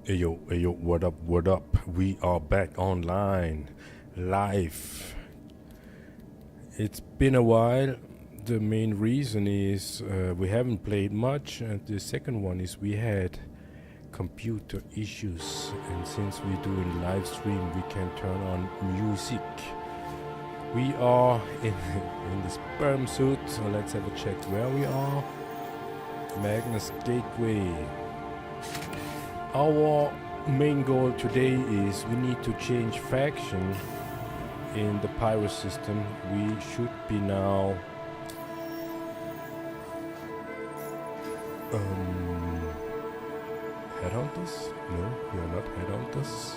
Hey yo, what up, what up? We are back online, live. It's been a while. The main reason is we haven't played much, and the second one is we had computer issues, and since we're doing live stream, we can turn on music. We are in the sperm suit, so let's have a check where we are. Magnus Gateway. Our main goal today is we need to change faction in the pirate system. We should be now headhunters? No, we are not headhunters.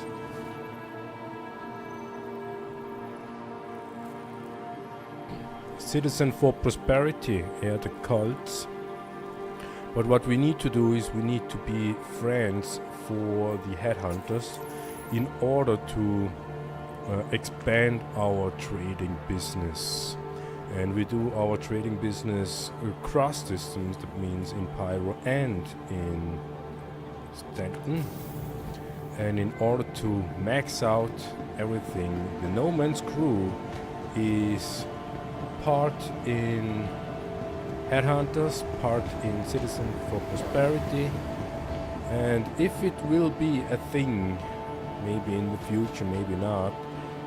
Citizen for prosperity, the cults. But what we need to do is we need to be friends for the headhunters in order to expand our trading business. And we do our trading business across systems, that means in Pyro and in Staten. And in order to max out everything, the No Man's crew is part in headhunters, part in Citizen for Prosperity, and if it will be a thing, maybe in the future, maybe not,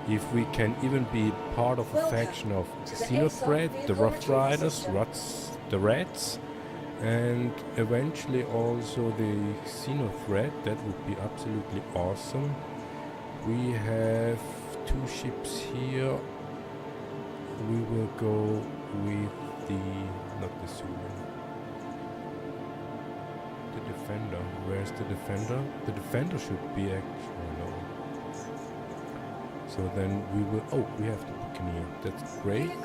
if we can even be part of a faction of Xenothreat, the Rough Riders, the Rats, and eventually also the Xenothreat, that would be absolutely awesome. We have 2 ships here. We will go with not the Zulu. The Defender. Where's the Defender? The Defender should be actually no. So then we will. Oh, we have the Buccaneer. That's great. And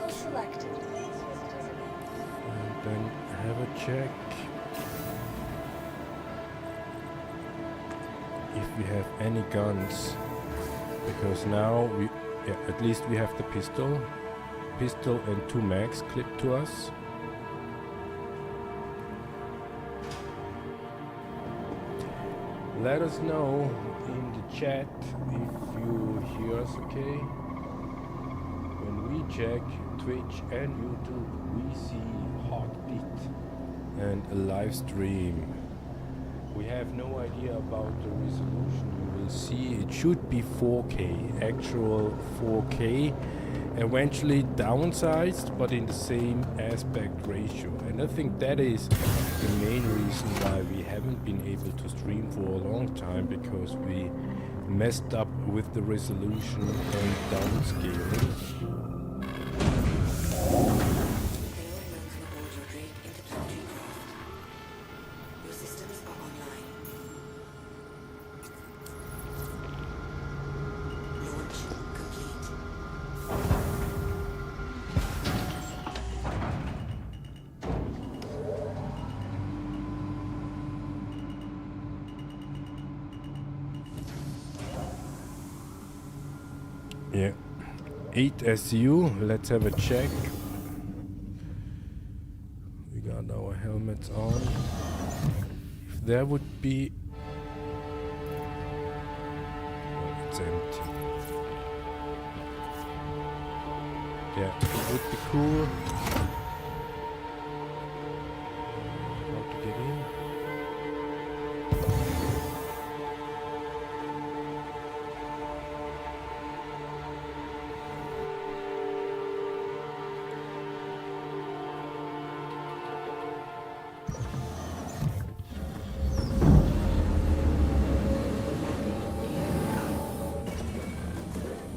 then have a check if we have any guns, because now at least we have the pistol and 2 mags clipped to us. Let us know in the chat if you hear us okay. When we check Twitch and YouTube, we see heartbeat and a live stream. We have no idea about the resolution. You will see it should be 4K, actual 4K. Eventually downsized, but in the same aspect ratio, and I think that is the main reason why we haven't been able to stream for a long time, because we messed up with the resolution and downscaling. Yeah, 8 SU, let's have a check. We got our helmets on. If there would be... Oh, it's empty. Yeah, it would be cool. How to get in?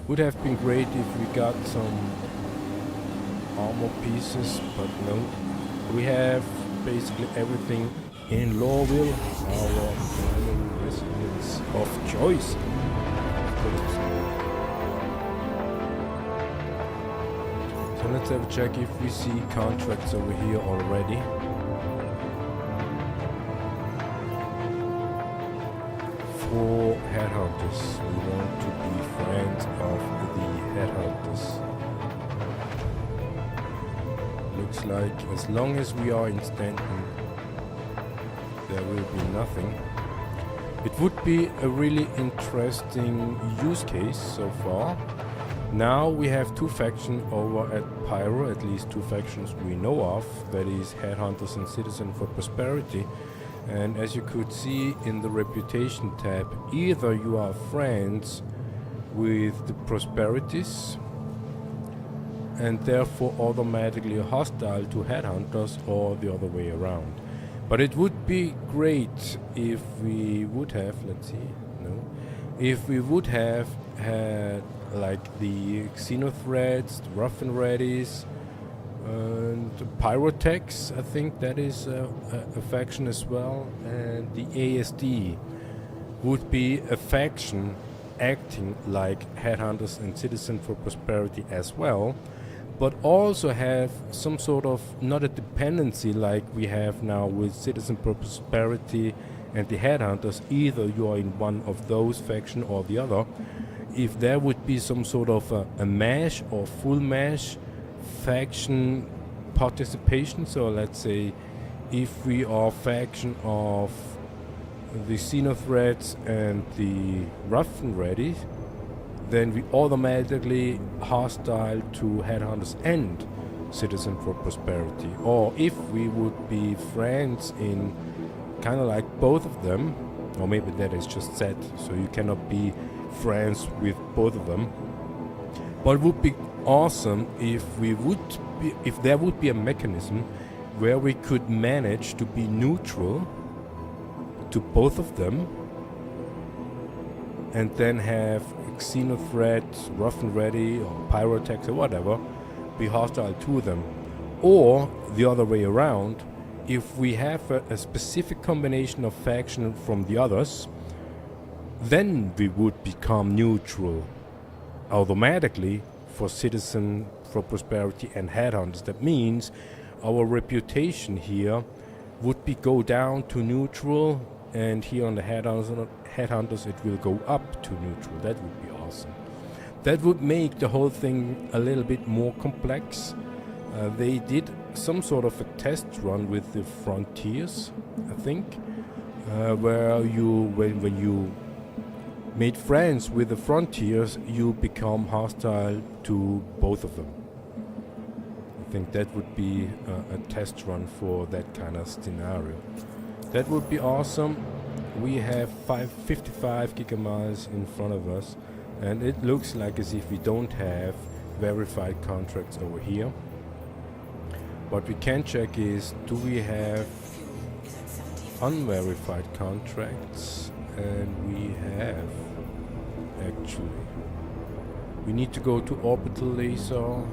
Would have been great if we got some armor pieces, but no. We have basically everything in Lawville, our primary residence of choice. So let's have a check if we see contracts over here already. For headhunters, we want to be friends of the headhunters. Looks like as long as we are in Stanton, there will be nothing. It would be a really interesting use case so far. Now we have two factions over at Pyro, at least two factions we know of, that is Headhunters and Citizen for Prosperity. And as you could see in the Reputation tab, either you are friends with the Prosperities and therefore automatically hostile to Headhunters, or the other way around. But it would be great if we would have, if we would have had like the Xenothreads, the Rough and Readies, and the Pyrotechs, I think that is a faction as well, and the ASD would be a faction acting like Headhunters and Citizen for Prosperity as well, but also have some sort of, not a dependency like we have now with Citizen for Prosperity and the Headhunters, either you are in one of those faction or the other. If there would be some sort of a mash or full mash faction participation, so let's say if we are faction of the Xenothreads and the Rough and Ready, then we automatically hostile to Headhunters and Citizen for Prosperity. Or if we would be friends in kind of like both of them, or maybe that is just set, so you cannot be friends with both of them. But it would be awesome if there would be a mechanism where we could manage to be neutral to both of them, and then have Xenothread, Rough and Ready, or Pyrotechs or whatever be hostile to them. Or the other way around, if we have a specific combination of faction from the others, then we would become neutral automatically for Citizen for Prosperity and Headhunters. That means our reputation here would go down to neutral, and here on the Headhunters it will go up to neutral. That would be awesome. That would make the whole thing a little bit more complex. They did some sort of a test run with the Frontiers, I think, where you, when you made friends with the Frontiers, you become hostile to both of them. I think that would be a test run for that kind of scenario. That would be awesome. We have 55 gigamiles in front of us, and it looks like as if we don't have verified contracts over here. What we can check is, do we have unverified contracts? And we have, actually. We need to go to orbital laser,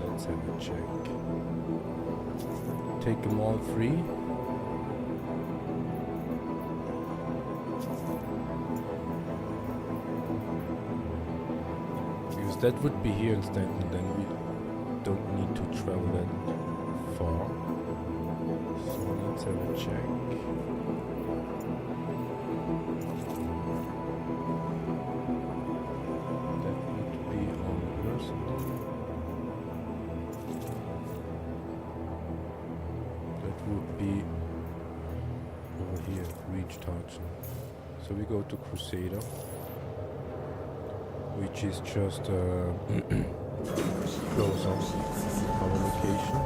let's have a check. Take them all three. Because that would be here in Stanton, then we don't need to travel that far. So let's have a check. That would be on person. That would be over here, reach Tartan. So we go to Crusader, which is just close up our location.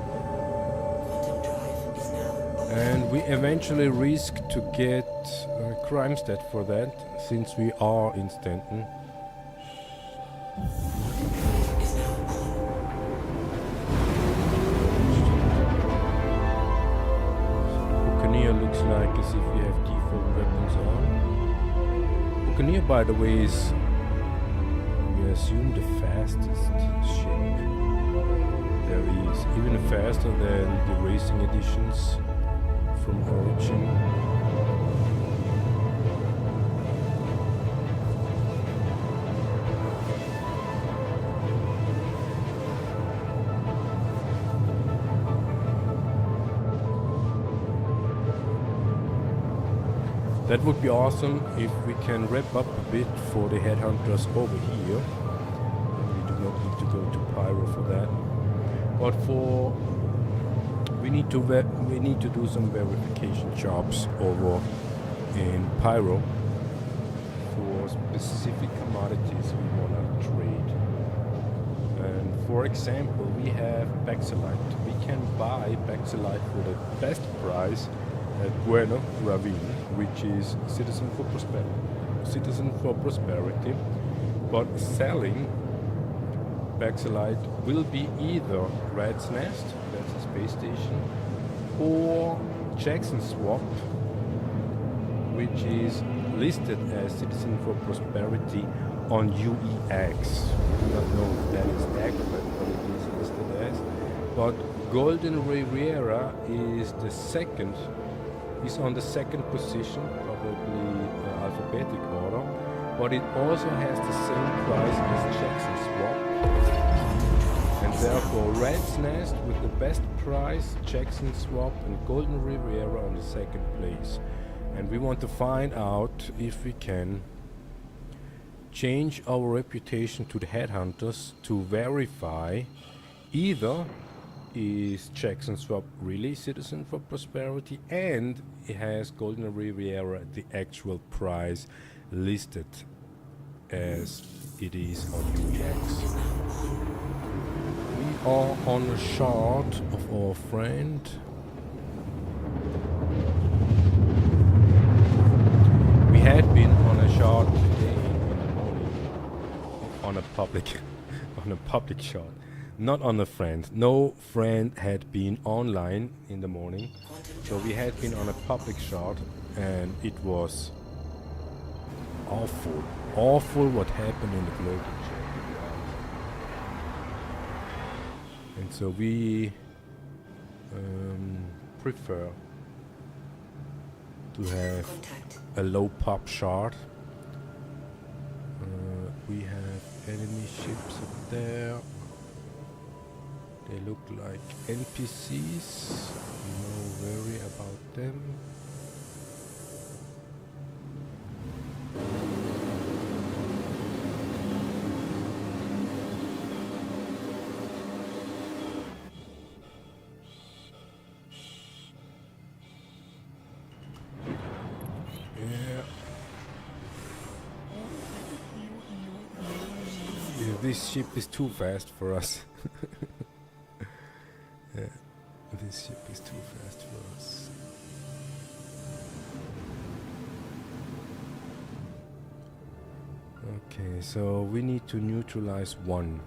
And we eventually risk to get crime stat for that, since we are in Stanton. Buccaneer looks like as if we have default weapons on. Buccaneer, by the way, is, we assume, the fastest ship there is, even faster than the racing editions from Origin. That would be awesome if we can wrap up a bit for the Headhunters over here. We do not need to go to Pyro for that. But for we need to do some verification jobs over in Pyro for specific commodities we want to trade. And for example, we have Baxelite. We can buy Baxelite for the best price at Bewohner Ravine, which is Citizen for Prosperity. But selling Baxelite will be either Rat's Nest, that's a space station, or Jackson Swap, which is listed as Citizen for Prosperity on UEX. We do not know if that is accurate, but it is listed as. But Golden Riviera is on the second position, probably alphabetic order, but it also has the same price as Jackson Swap. And therefore Rat's Nest with the best price, Jackson Swap and Golden Riviera on the second place. And we want to find out if we can change our reputation to the headhunters to verify either is Jackson Swap really Citizen for Prosperity and it has Golden Riviera the actual price listed as it is on UEX. We are on a shard of our friend. We had been on a shard today in the morning on a public shard, not on a friend. No friend had been online in the morning, so we had been on a public shard, and it was awful what happened in the global chat. And so we prefer to have a low pop shard. We have enemy ships up there. They look like NPCs. No worry about them. This ship is too fast for us. This ship is too fast for us. Okay, so we need to neutralize one.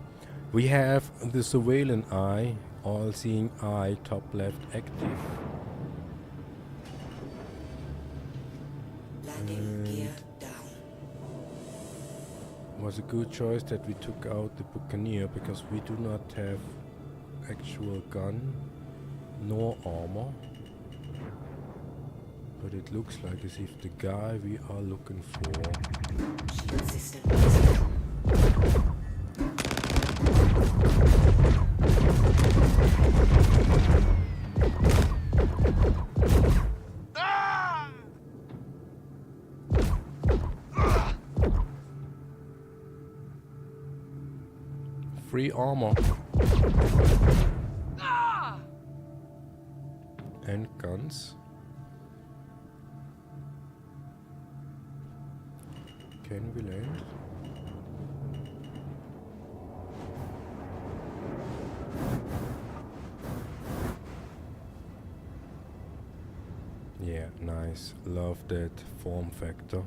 We have the surveillance eye, all-seeing eye, top left active. Landing gear down. Was a good choice that we took out the Buccaneer because we do not have actual gun nor armor. But it looks like as if the guy we are looking for Shield system. free armor and guns. Can we land? Yeah, nice. Love that form factor.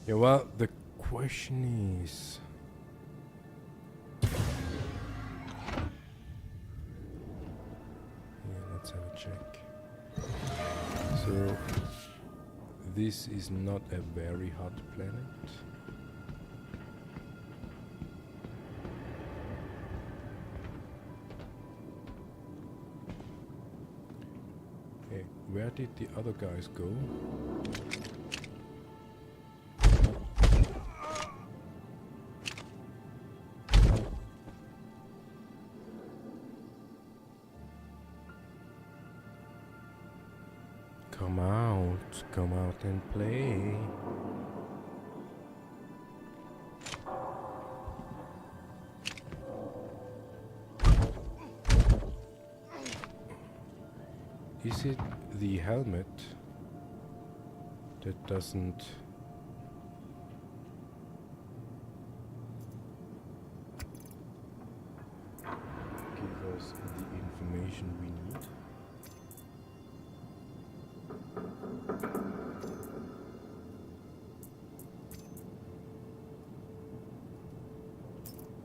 Yeah, well, the question is... let's have a check. So, this is not a very hot planet. Okay, where did the other guys go? Come out and play. Is it the helmet that doesn't give us the information we need?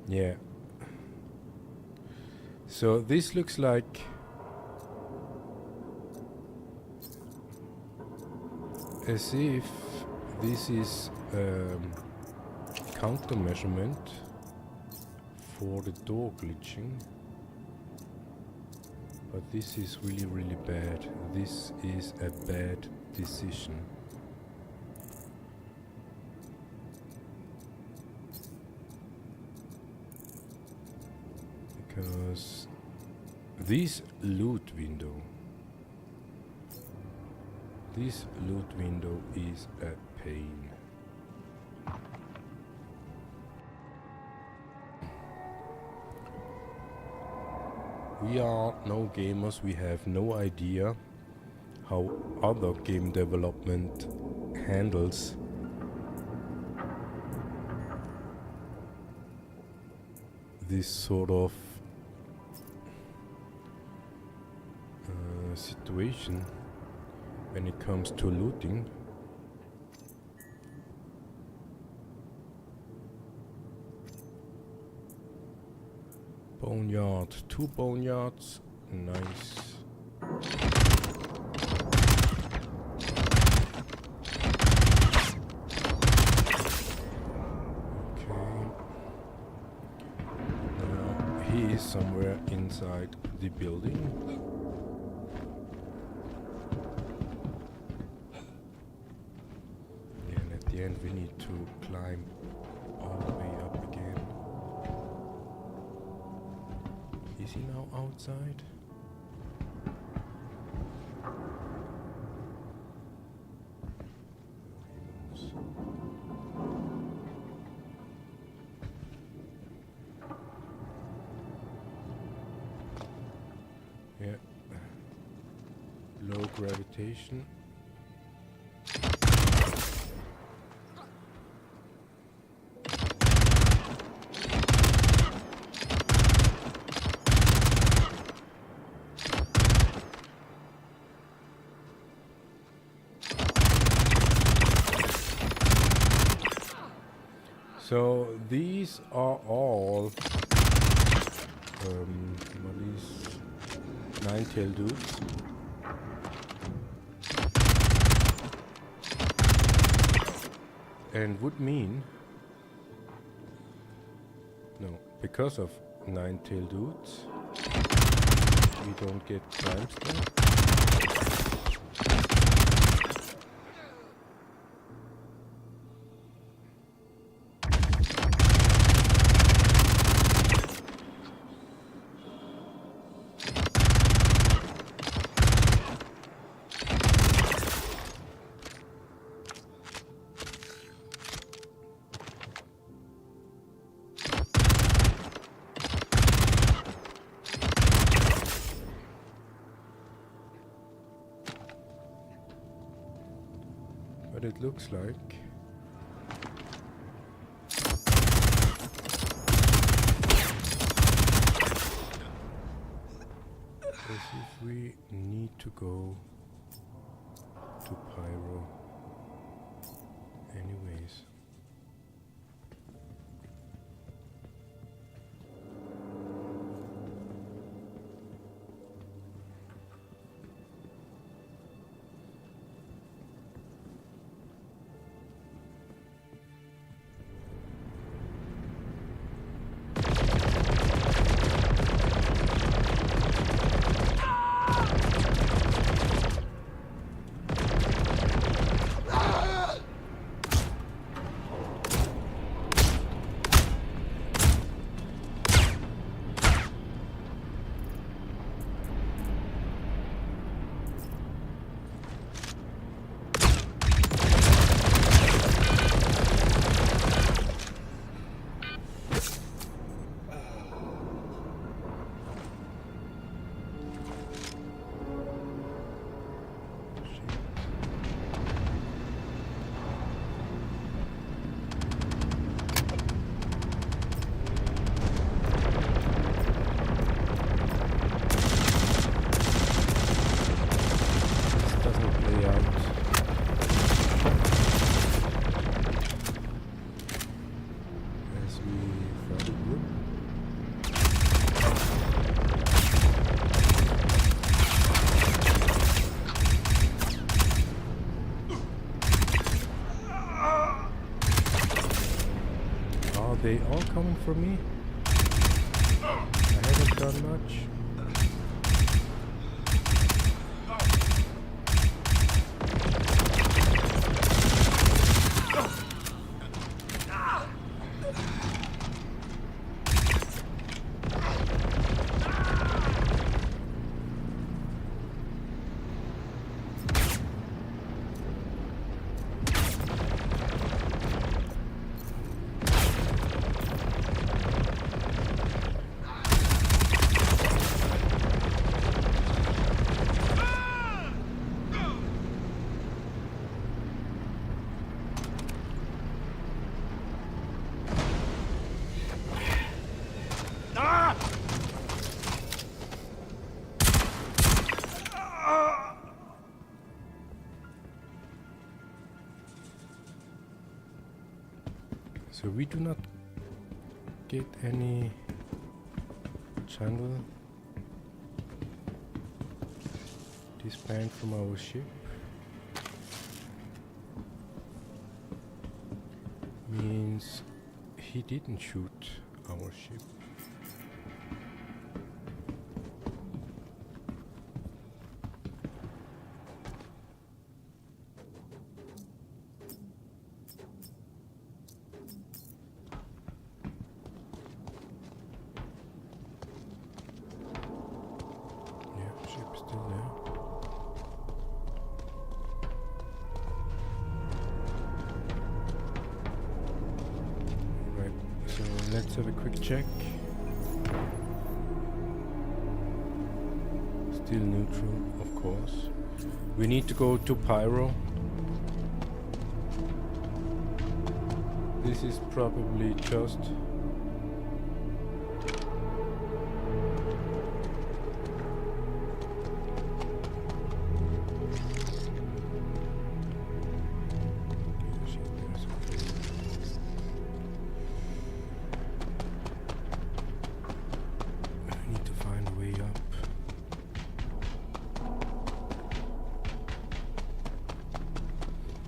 Yeah. So this looks like as if this is counter measurement for the door glitching, but this is really, really bad. This is a bad decision. Because this loot window is a pain. We are no gamers, we have no idea how other game development handles this sort of situation when it comes to looting. Boneyard, 2 boneyards, nice. Okay. Now he is somewhere inside the building. And at the end we need to climb all the way up again. Is he now outside? Yeah. Low gravitation. So these are all what is nine-tailed dudes. And would mean because of nine-tailed dudes we don't get crime stuff. But it looks like as if we need to go to Pyro anyways. they all coming for me? I haven't done much. So we do not get any channel disband from our ship. Means he didn't shoot our ship. Let's have a quick check. Still neutral, of course. We need to go to Pyro. This is probably just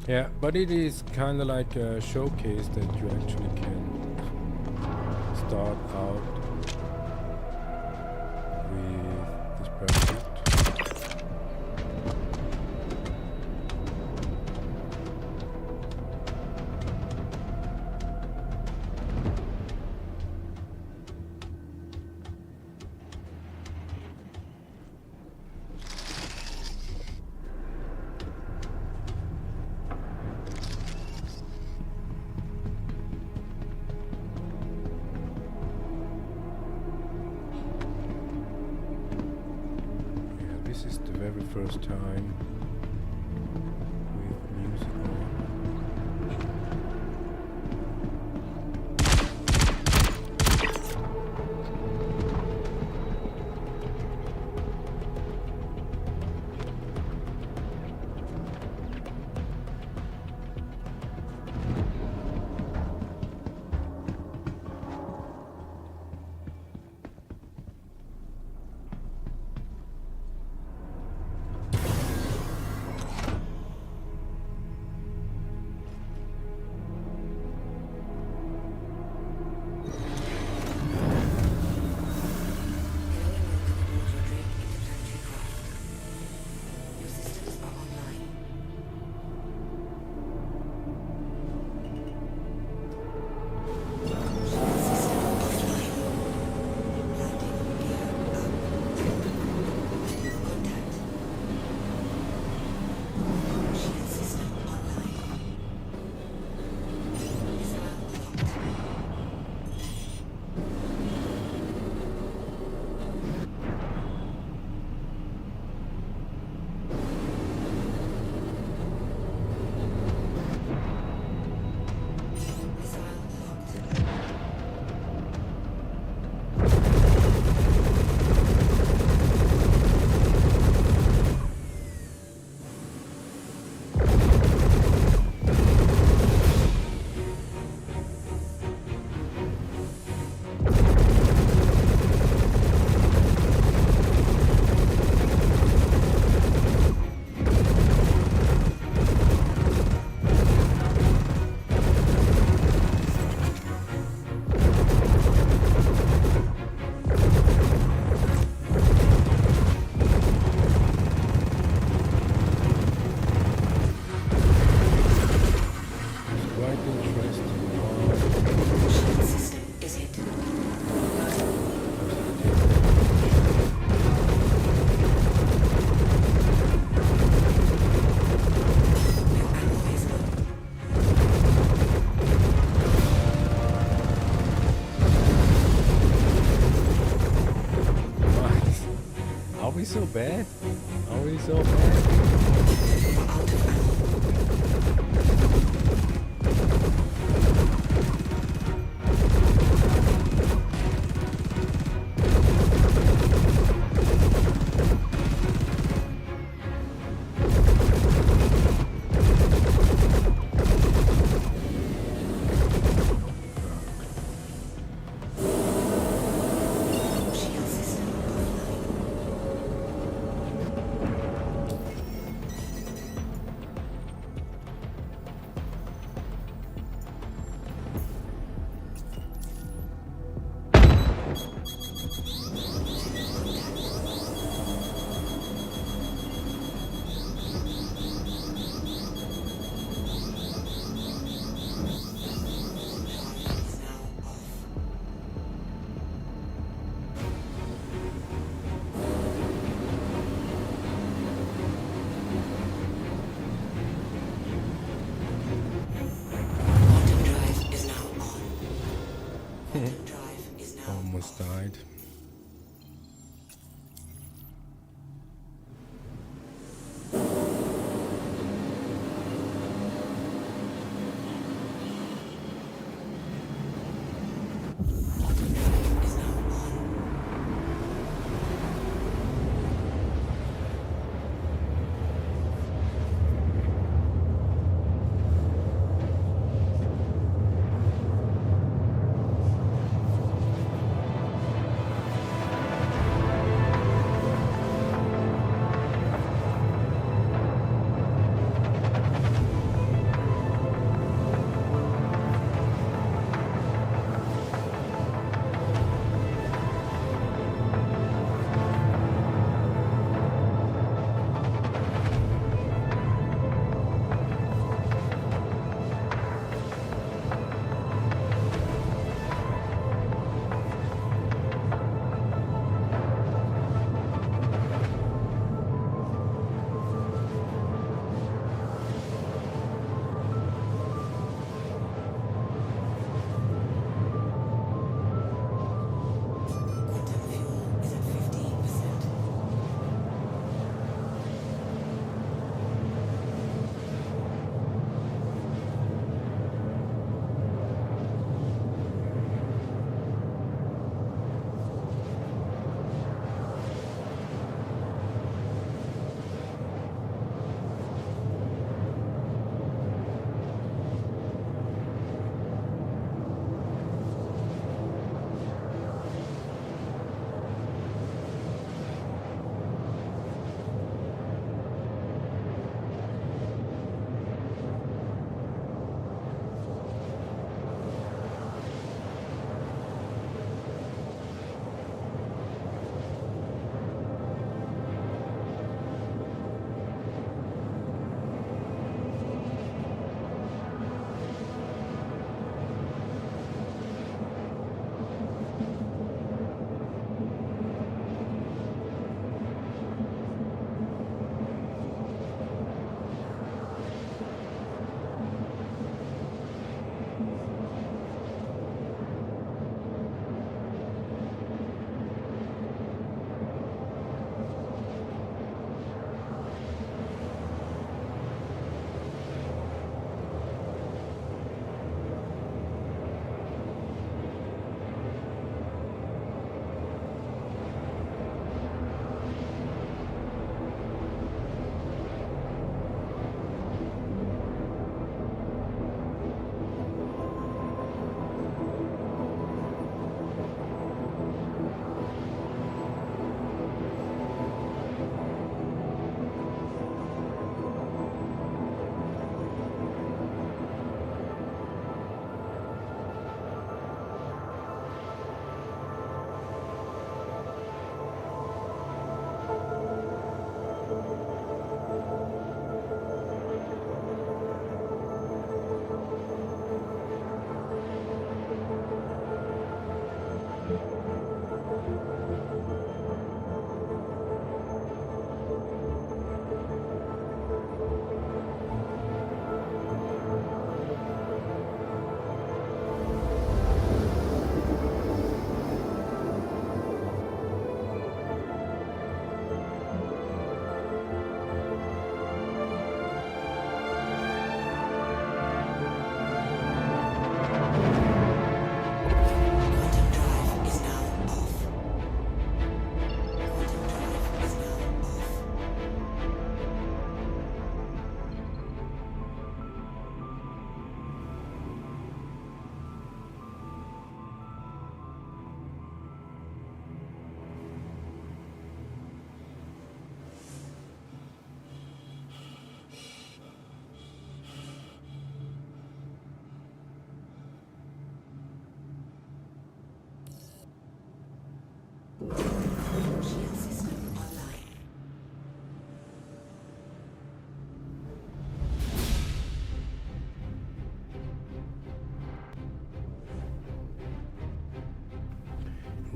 yeah, but it is kind of like a showcase that you actually can start out with this parachute. This is the very first time with music on. so bad? Are we so bad? Almost died.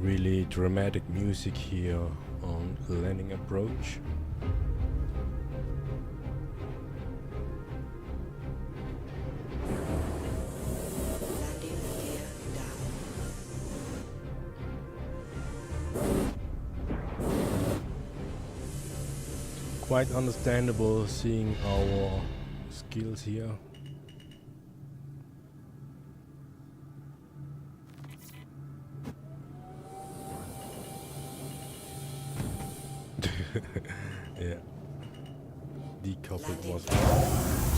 really dramatic music here on landing approach. Landing gear down. Quite understandable seeing our skills here. Yeah. Decoupled was Offline.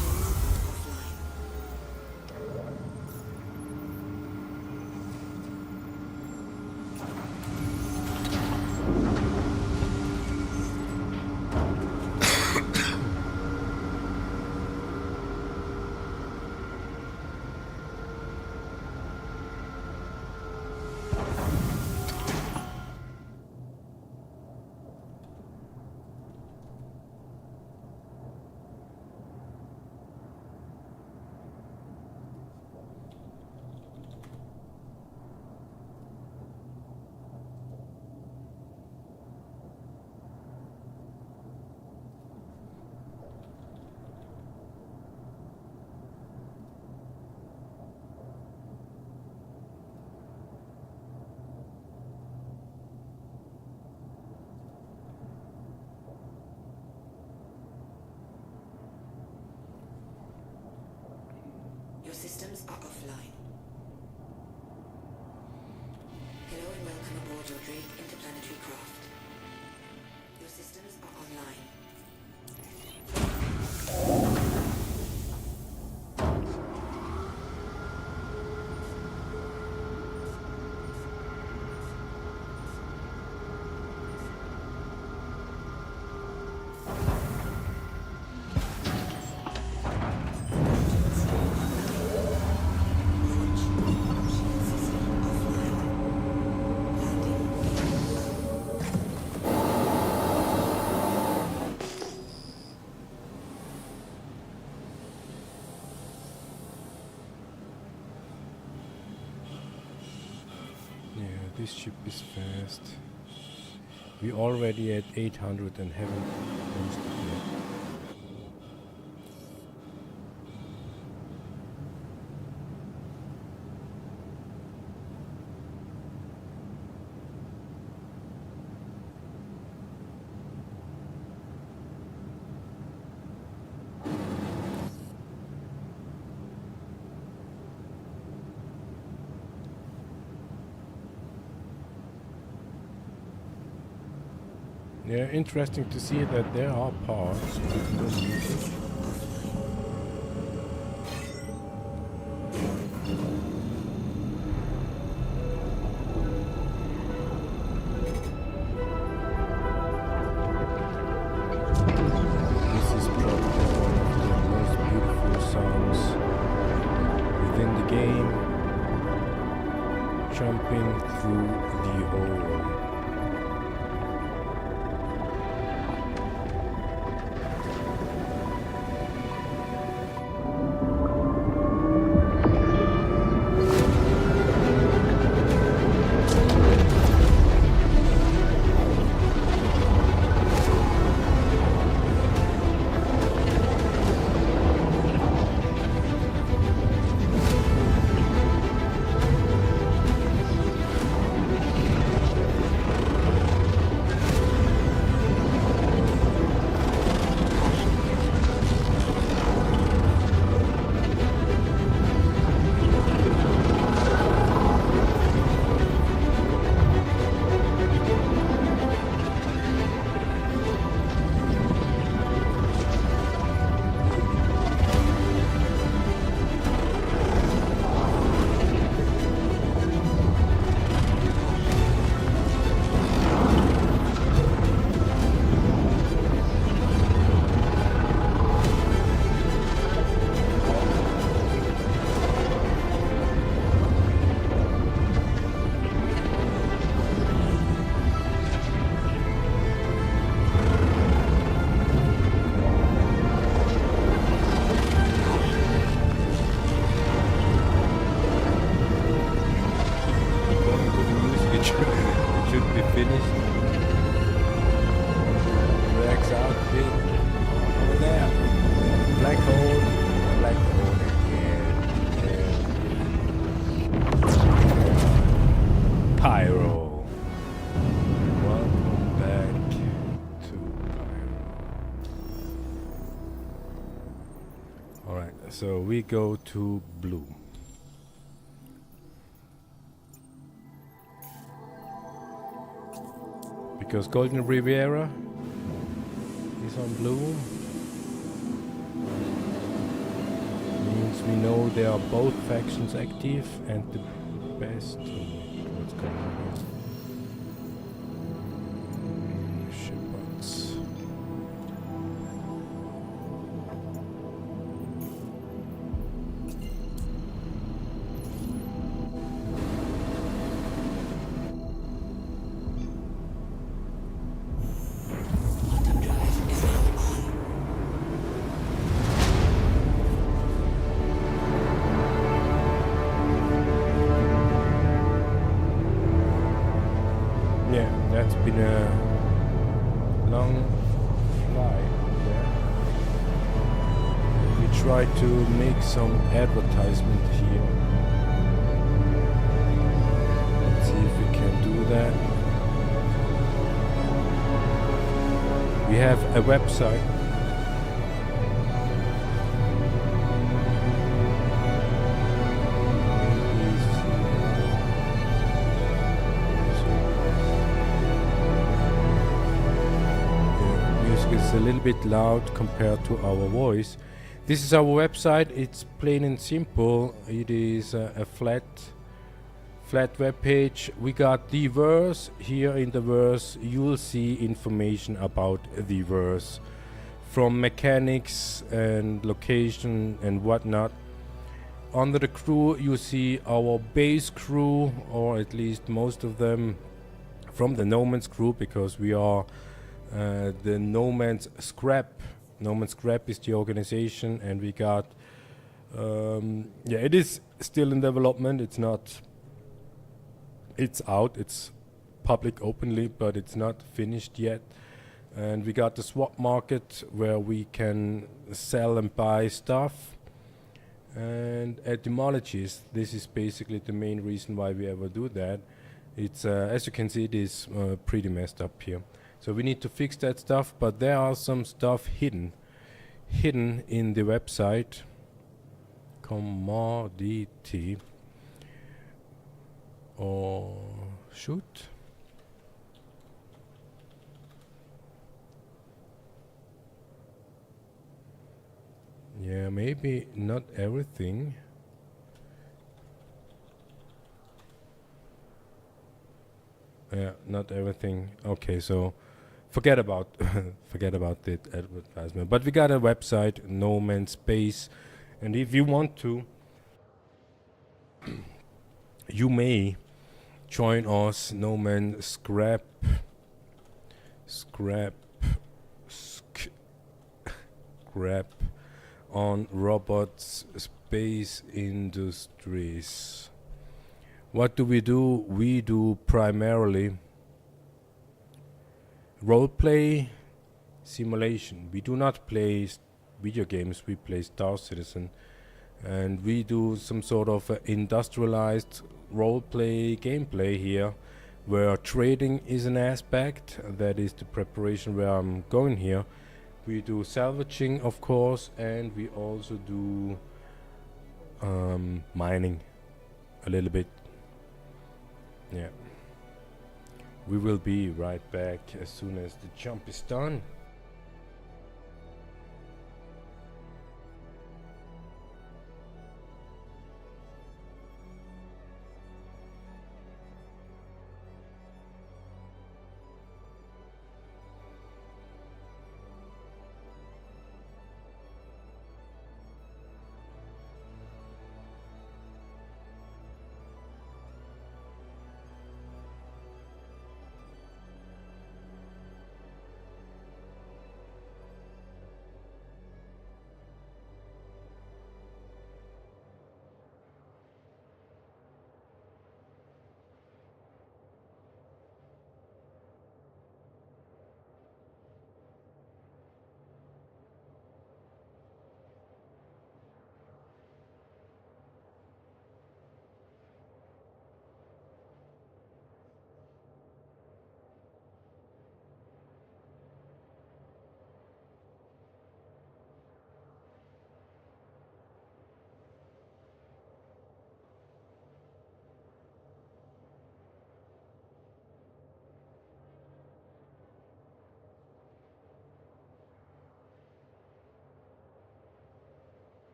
Your systems are offline. Hello and welcome aboard your Drake interplanetary craft. Your systems are online. This ship is fast. We already at 800 and haven't closed it yet. Yeah, interesting to see that there are parts with no music. This is probably one of the most beautiful songs within the game. Jumping through the hole. According to the music, be finished. Drags out a bit. Over there. Black hole. Black hole again. Pyro. Welcome back to Pyro. Alright, so we go to blue. Because Golden Riviera is on blue. Means we know there are both factions active and the best. What's going on here? Shipwrecks. Yeah, that's been a long flight there. We try to make some advertisement here. Let's see if we can do that. We have a website. A little bit loud compared to our voice. This is our website. It's plain and simple. It is a flat web page. We got the verse. Here in the verse you'll see information about the verse, from mechanics and location and whatnot. Under the crew you see our base crew, or at least most of them from the No Man's crew, because we are the No Man's Scrap. No Man's Scrap is the organization, and we got yeah, it is still in development. It's not, it's out, it's public openly, but it's not finished yet. And we got the swap market where we can sell and buy stuff, and etymologies. This is basically the main reason why we ever do that. It's as you can see, it is pretty messed up here. So we need to fix that stuff, but there are some stuff hidden in the website. Commodity or shoot. Yeah, maybe not everything. Yeah, not everything. Okay, so forget about forget about the advertisement. But we got a website, No Man's Space, and if you want to, you may join us. No Man's Scrap on robots, space industries. What do? We do primarily roleplay simulation. We do not play video games, we play Star Citizen. And we do some sort of industrialized roleplay gameplay here, where trading is an aspect. That is the preparation where I'm going here. We do salvaging, of course, and we also do mining a little bit. Yeah. We will be right back as soon as the jump is done.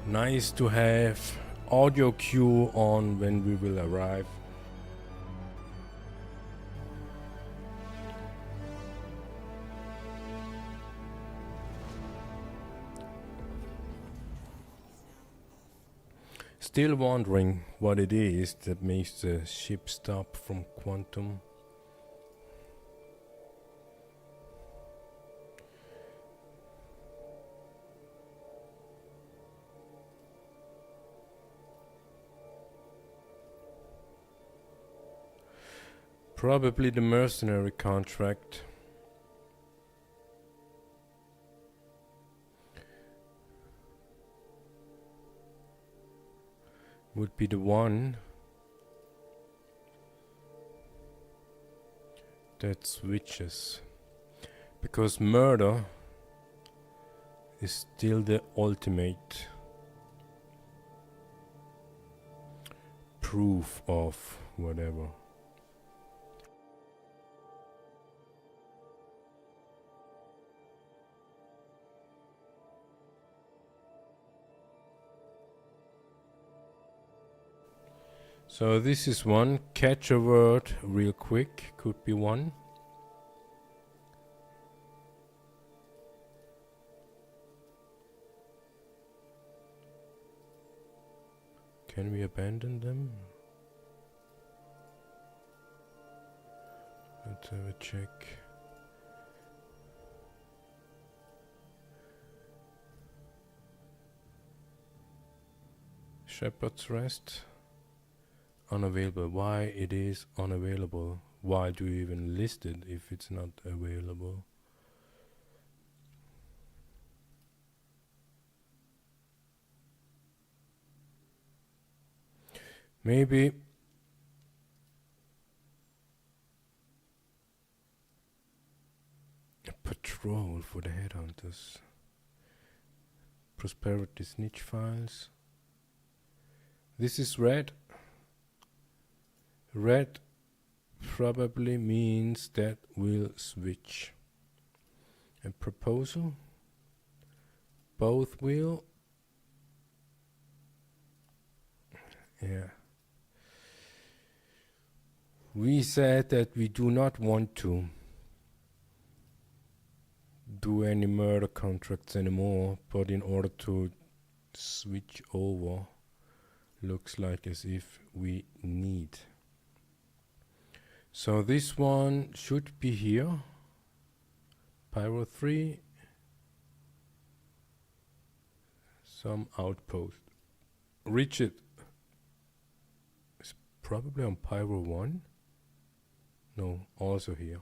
Nice to have audio cue on when we will arrive. Still wondering what it is that makes the ship stop from quantum. Probably the mercenary contract. Would be the one that switches, because murder is still the ultimate proof of whatever. So this is one. Catch a word real quick could be one. Can we abandon them? Let's have a check. Shepherd's Rest. Unavailable. Why it is unavailable? Why do you even list it if it's not available? Maybe a patrol for the headhunters. Prosperity snitch files. This is red. Red probably means that we'll switch. A proposal. Both will. Yeah. We said that we do not want to do any murder contracts anymore, but in order to switch over, looks like as if we need. So this one should be here. Pyro 3. Some outpost. Richard is probably on Pyro 1. No, also here.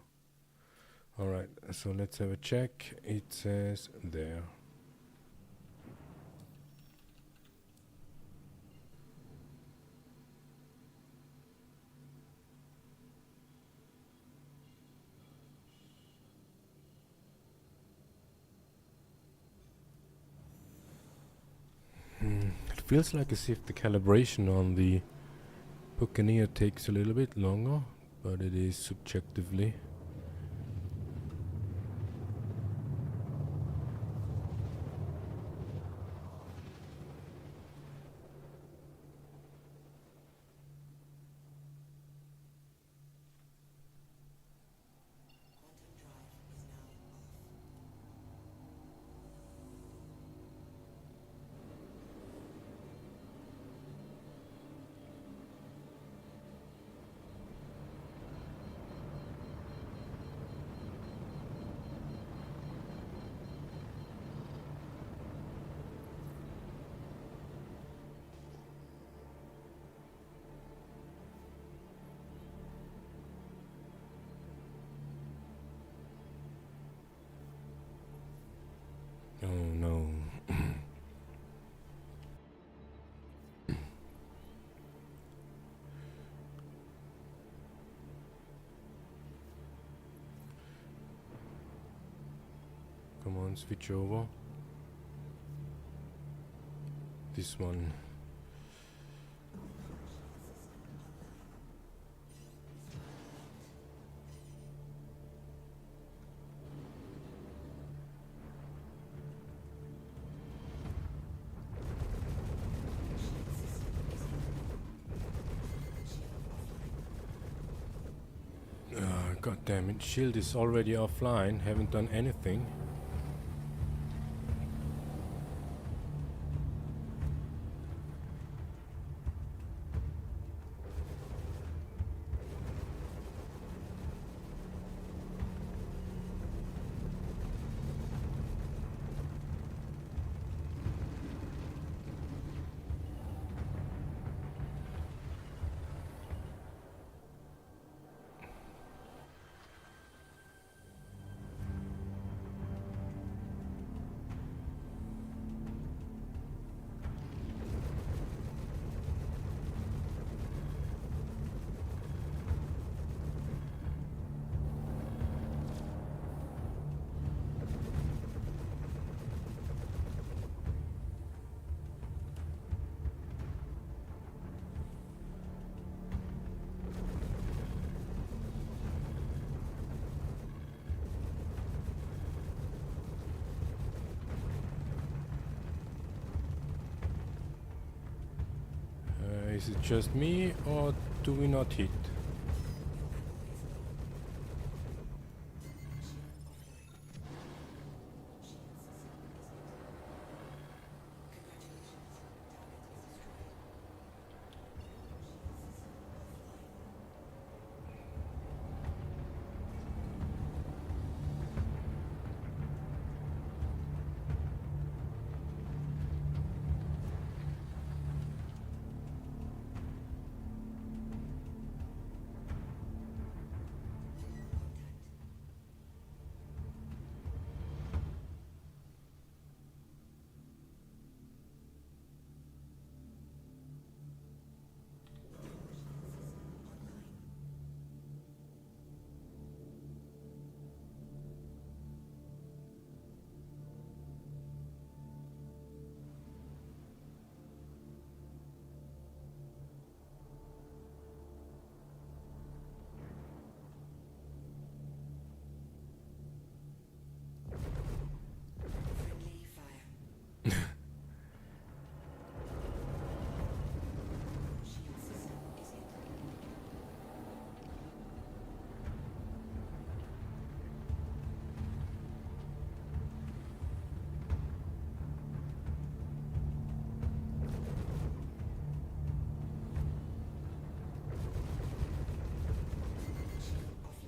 Alright, so let's have a check. It says there. It feels like as if the calibration on the Buccaneer takes a little bit longer, but it is subjectively. Oh no. Come on, switch over. This one. God damn it, shield is already offline, haven't done anything. Is it just me, or do we not hit? Friendly fire. Shield system is hit. Shield offline.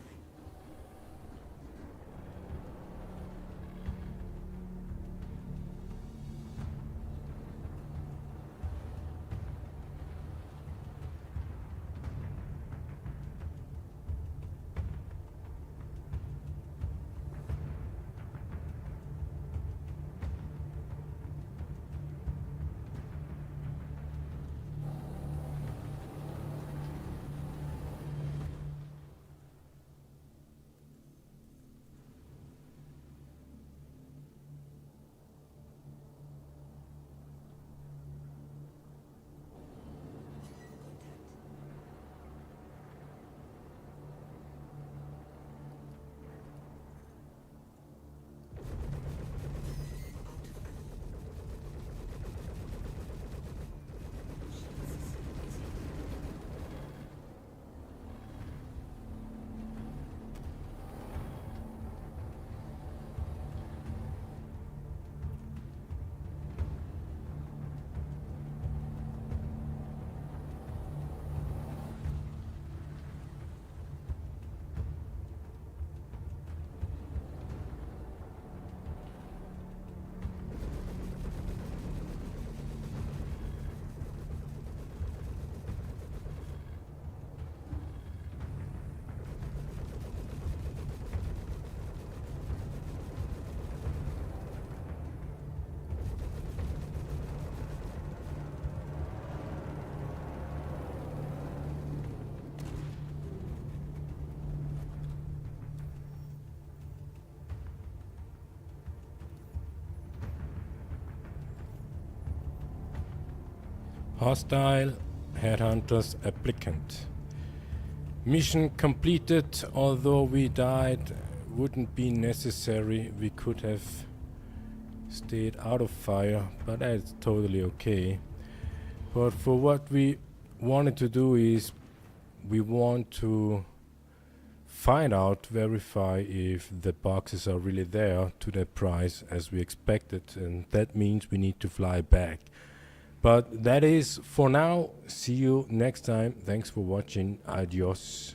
Hostile headhunters applicant. Mission completed. Although we died, wouldn't be necessary. We could have stayed out of fire, but that's totally okay. But for what we wanted to do is we want to find out, verify if the boxes are really there to the price as we expected, and that means we need to fly back. But that is for now. See you next time. Thanks for watching. Adios.